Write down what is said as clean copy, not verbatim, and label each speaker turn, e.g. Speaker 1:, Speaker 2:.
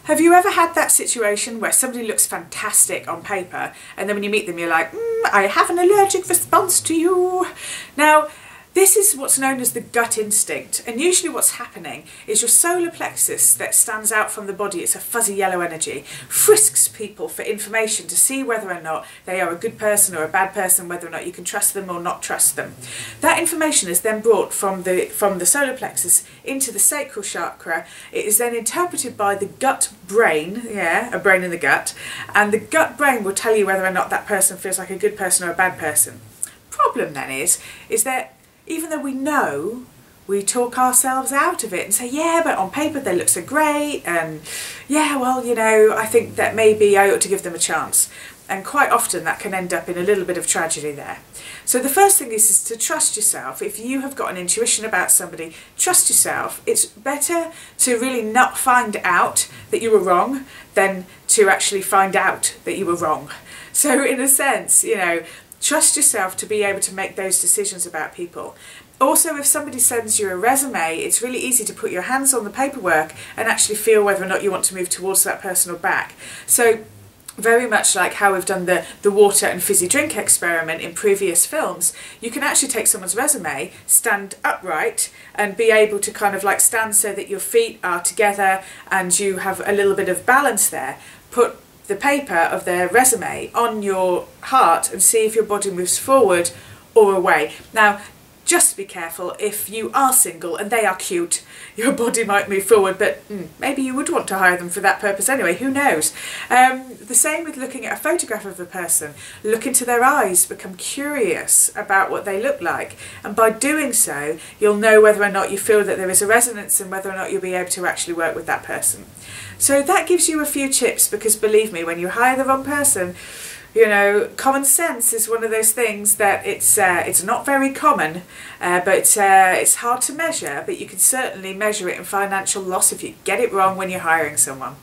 Speaker 1: Have you ever had that situation where somebody looks fantastic on paper and then when you meet them you're like, I have an allergic response to you? Now, this is what's known as the gut instinct, and usually what's happening is your solar plexus that stands out from the body, it's a fuzzy yellow energy, frisks people for information to see whether or not they are a good person or a bad person, whether or not you can trust them or not trust them. That information is then brought from the solar plexus into the sacral chakra. It is then interpreted by the gut brain, a brain in the gut, and the gut brain will tell you whether or not that person feels like a good person or a bad person. Problem then is that even though we know, we talk ourselves out of it and say, yeah, but on paper they look so great, and yeah, well, you know, I think that maybe I ought to give them a chance. And quite often that can end up in a little bit of tragedy there. So the first thing is to trust yourself. If you have got an intuition about somebody, trust yourself. It's better to really not find out that you were wrong than to actually find out that you were wrong. So in a sense, you know, trust yourself to be able to make those decisions about people. Also, if somebody sends you a resume, it's really easy to put your hands on the paperwork and actually feel whether or not you want to move towards that person or back. So very much like how we've done the water and fizzy drink experiment in previous films, you can actually take someone's resume, stand upright and be able to kind of like stand so that your feet are together and you have a little bit of balance there. Put the paper of their resume on your heart and see if your body moves forward or away. Now, just be careful, if you are single and they are cute, your body might move forward, but maybe you would want to hire them for that purpose anyway, who knows. The same with looking at a photograph of a person. Look into their eyes, become curious about what they look like, and by doing so you'll know whether or not you feel that there is a resonance and whether or not you'll be able to actually work with that person. So that gives you a few tips, because believe me, when you hire the wrong person, you know, common sense is one of those things that it's not very common, but it's hard to measure, but you can certainly measure it in financial loss if you get it wrong when you're hiring someone.